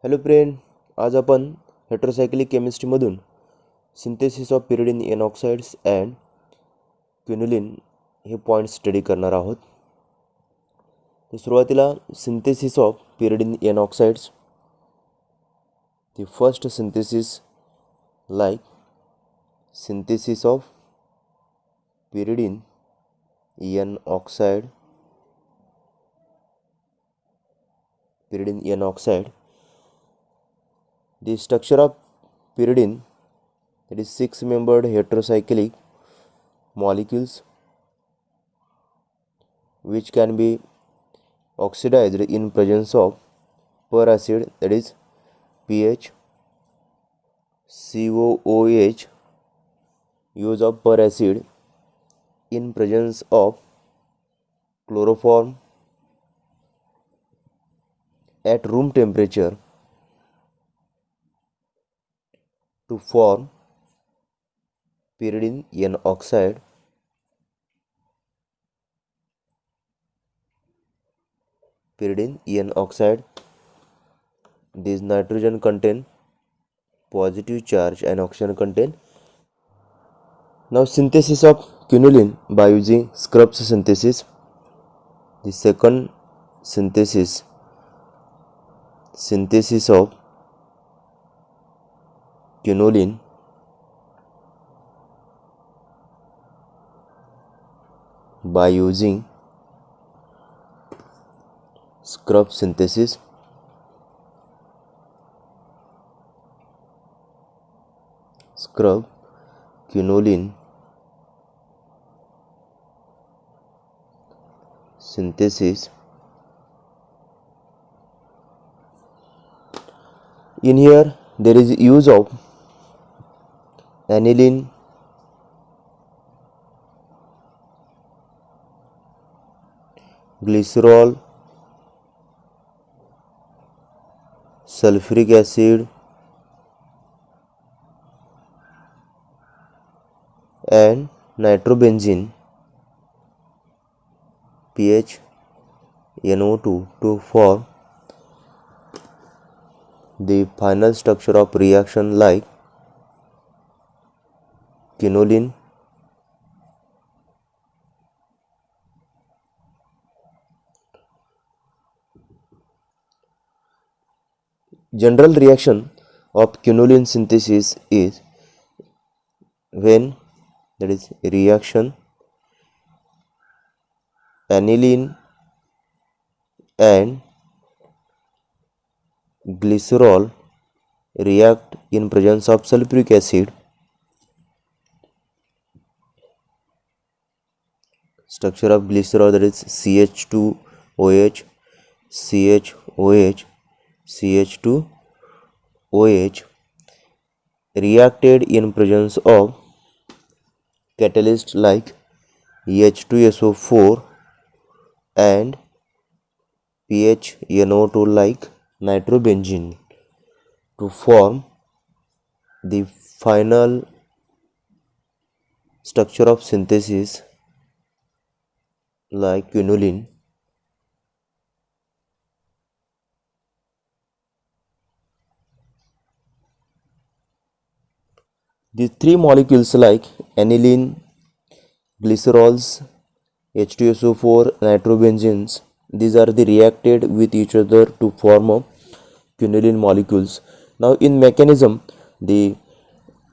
Hello friend, आज आपण heterocyclic केमिस्ट्रीमधून synthesis of pyridine N oxides and quinoline हे पॉईंट स्टडी करणार आहोत. तर सुरुवातीला synthesis of pyridine N oxides. The first synthesis like synthesis of pyridine N oxide. The structure of pyridine, that is 6-membered heterocyclic molecules which can be oxidized in presence of per acid, that is pH, COOH, use of per acid in presence of chloroform at room temperature to form pyridine N oxide. This nitrogen contain positive charge and oxygen contain. Now synthesis of quinoline by using Scrub's synthesis. The second synthesis of quinoline by using Scrub synthesis. Scrub quinoline synthesis. In here there is use of aniline, glycerol, sulfuric acid and nitrobenzene pH NO2 to form the final structure of reaction like quinoline, general reaction of quinoline synthesis is when, that is reaction, aniline and glycerol react in presence of sulfuric acid. Structure of glycerol, that is CH2OH, CHOH, CH2OH reacted in presence of catalyst like H2SO4 and PHNO2 like nitrobenzene to form the final structure of synthesis like quinoline. These three molecules like aniline, glycerols, H2SO4, nitrobenzenes, these are the reacted with each other to form a quinoline molecules. Now in mechanism,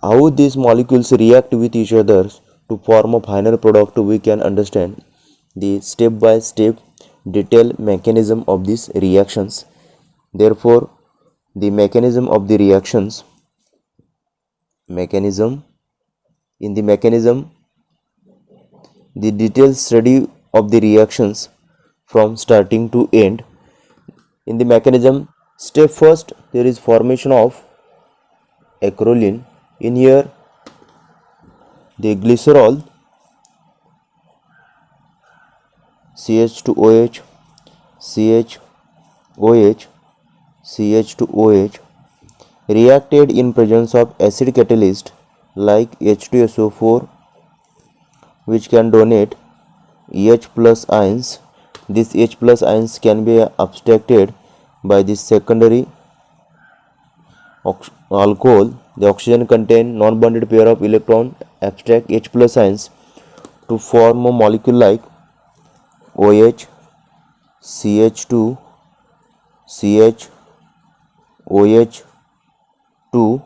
how these molecules react with each other to form a final product, we can understand the step by step detailed mechanism of these reactions. Therefore the mechanism of the reactions, the detailed study of the reactions from starting to end. In the mechanism, step first, there is formation of acrolein. In here the glycerol CH2OH, CHOH, CH2OH reacted in presence of acid catalyst like H2SO4 which can donate H plus ions. These H plus ions can be abstracted by the secondary alcohol, the oxygen contain non-bonded pair of electron abstract H plus ions to form a molecule like OH, CH2, CH, OH2,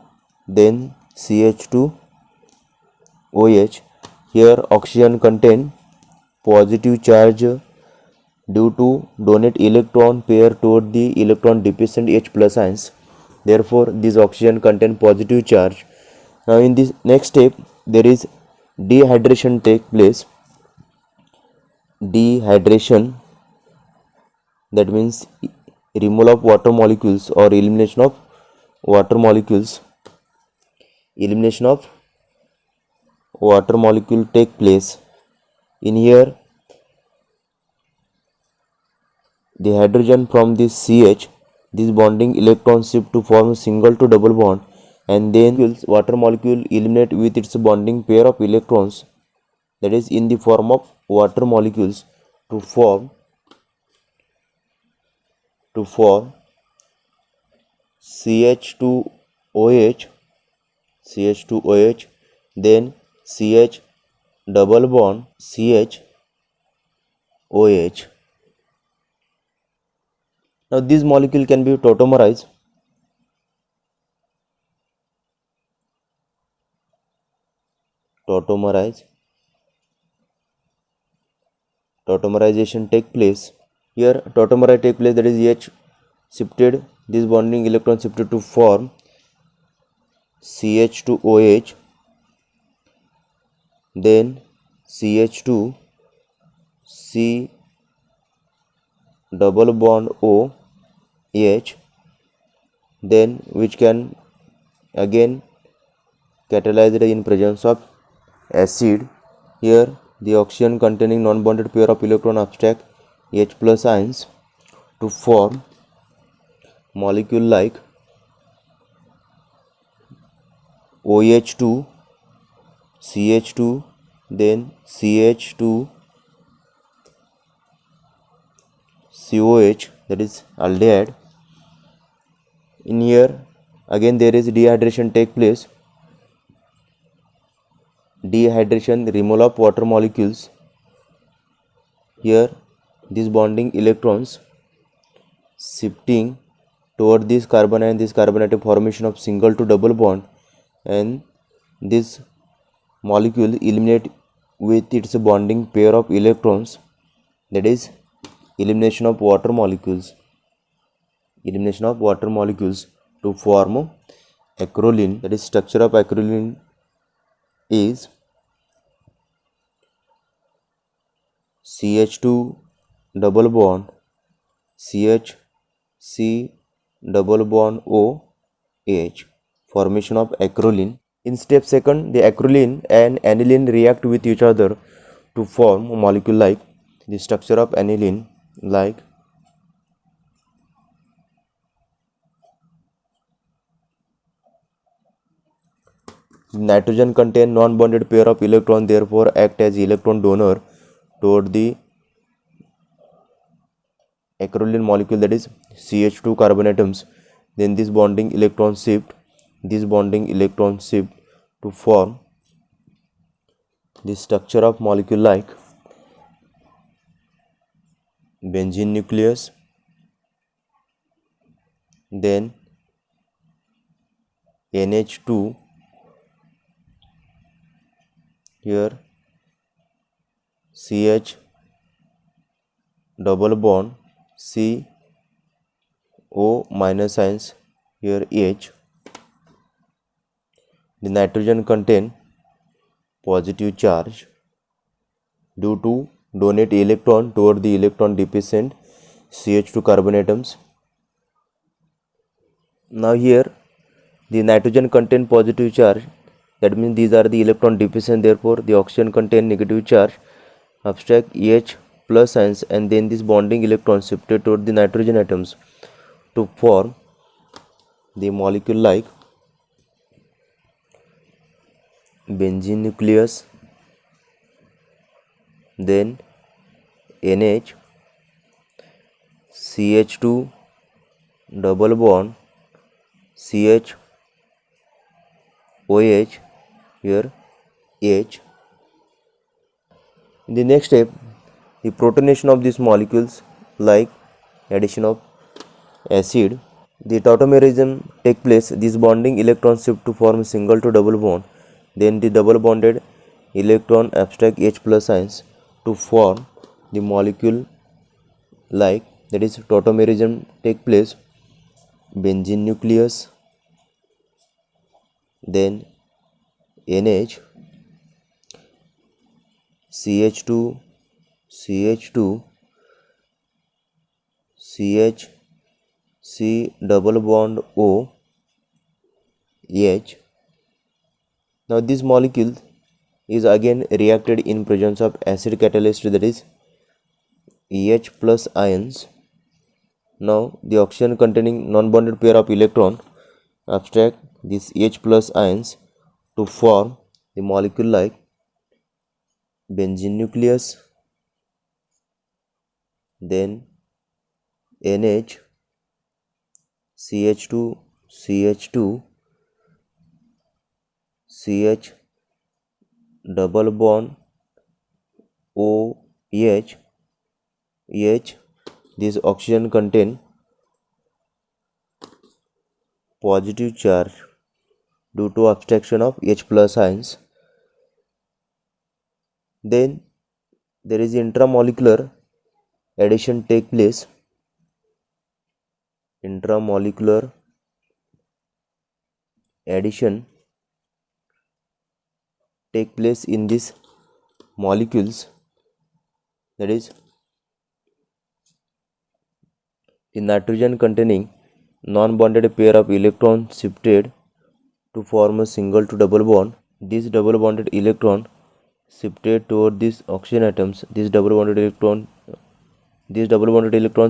then CH2, OH. Here oxygen contain positive charge due to donate electron pair toward the electron deficient H plus ions. Therefore, this oxygen contain positive charge. Now, in this next step, there is dehydration take place. Dehydration, that means removal of water molecules or elimination of water molecules. Elimination of water molecule take place. In here, the hydrogen from this CH, this bonding electron shift to form single to double bond, and then water molecule eliminate with its bonding pair of electrons, that is in the form of water molecules, to form CH2OH, then CH double bond CHOH. Now this molecule can be tautomerized. Tautomerization take place. Here tautomerization take place, that is H shifted, this bonding electron shifted to form CH2OH, then CH2, C double bond OH, then which can again catalyzed in presence of acid. Here the oxygen containing non-bonded pair of electron abstract H plus ions to form molecule like OH2, CH2, then CH2, COH, that is aldehyde. In here again there is dehydration take place. Dehydration, removal of water molecules. Here these bonding electrons shifting toward this carbon and this carbonate, formation of single to double bond, and this molecule eliminate with its bonding pair of electrons, that is elimination of water molecules. To form acrolein, that is structure of acrolein is CH2 double bond CH, C double bond OH, formation of acrolein. In step second, the acrolein and aniline react with each other to form a molecule like the structure of aniline, like nitrogen contain non-bonded pair of electron, therefore act as electron donor toward the acrolein molecule, that is CH2 carbon atoms. Then this bonding electron shift to form the structure of molecule like benzene nucleus, then NH2, here CH double bond C O minus ions, here H. The nitrogen contain positive charge due to donate electron toward the electron deficient CH2 carbon atoms. Now here the nitrogen contain positive charge, that means these are the electron deficient, therefore the oxygen contain negative charge abstract H plus ions, and then this bonding electron shifted toward the nitrogen atoms to form the molecule like benzene nucleus, then NH, CH2 double bond CH OH, here H. In the next step, the protonation of these molecules like addition of acid. The tautomerism take place. This bonding electrons shift to form single to double bond. Then the double bonded electron abstract H plus ions to form the molecule like, that is tautomerism take place. Benzene nucleus, then NH, CH2, CH2, CH, C double bond O, H. Now this molecule is again reacted in presence of acid catalyst, that is EH plus ions. Now the oxygen containing non-bonded pair of electron abstract this H plus ions to form the molecule like benzene nucleus, then NH, CH2, CH2, CH double bond OH, H. This oxygen contain positive charge due to abstraction of H plus ions. Then there is intramolecular addition take place. Intramolecular addition take place in these molecules, that is the nitrogen containing non-bonded pair of electrons shifted to form a single to double bond. This double bonded electron shifted toward these oxygen atoms. This double bonded electron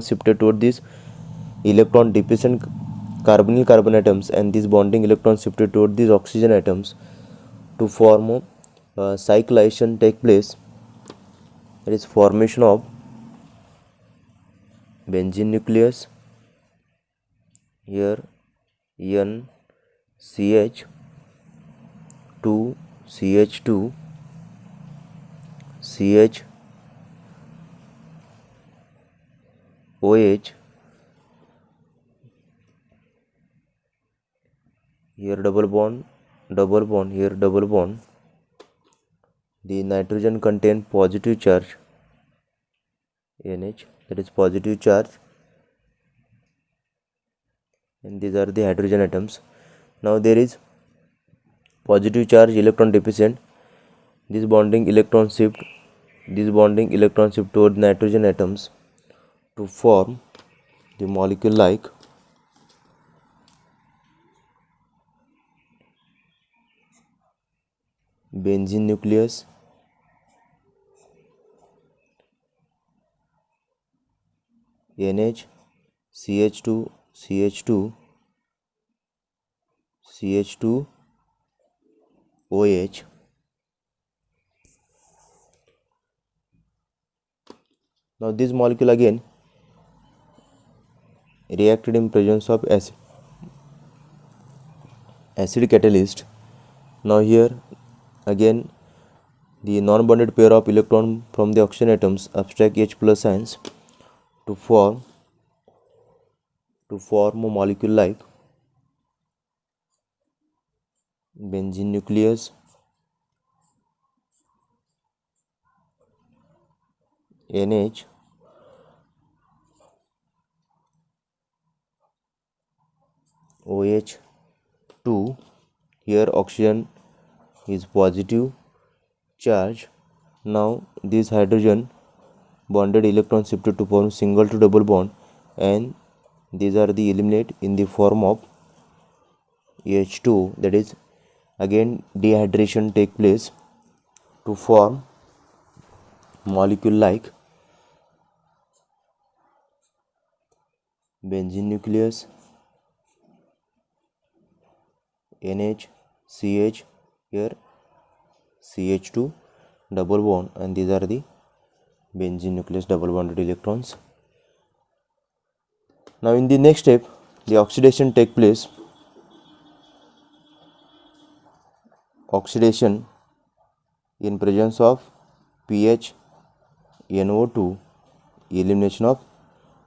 shifted toward these electron deficient carbonyl carbon atoms, and these bonding electrons shifted toward these oxygen atoms to form cyclization take place, that is formation of benzene nucleus, here N, CH, 2, CH2, CH, OH, here double bond, here double bond. The nitrogen contain positive charge NH, that is positive charge, and these are the hydrogen atoms. Now there is positive charge electron deficient. This bonding electron shift toward nitrogen atoms to form the molecule like benzene nucleus, NH, CH2, CH2, CH2, OH. Now this molecule again reacted in presence of acid catalyst. Now here again the non-bonded pair of electron from the oxygen atoms abstract H plus ions to form a molecule like benzene nucleus, NH, OH 2. Here oxygen is positive charge. Now this hydrogen bonded electron shifted to form single to double bond, and these are the eliminate in the form of H2, that is again dehydration take place to form molecule like benzene nucleus, NH, CH, here CH2 double bond, and these are the benzene nucleus double bonded electrons. Now in the next step the oxidation take place. oxidation in presence of pH NO2, elimination of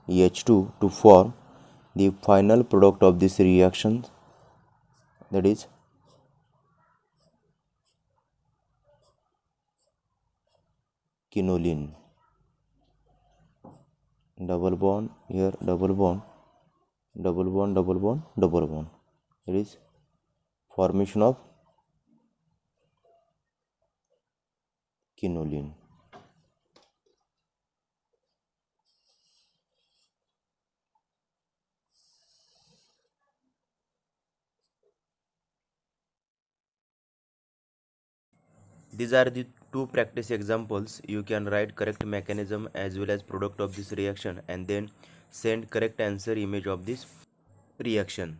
H2 to form the final product of this reaction, that is quinoline. Double bond here, double bond, double bond, double bond, double bond. It is formation of quinoline. These are the two practice examples. You can write correct mechanism as well as product of this reaction and then send correct answer image of this reaction.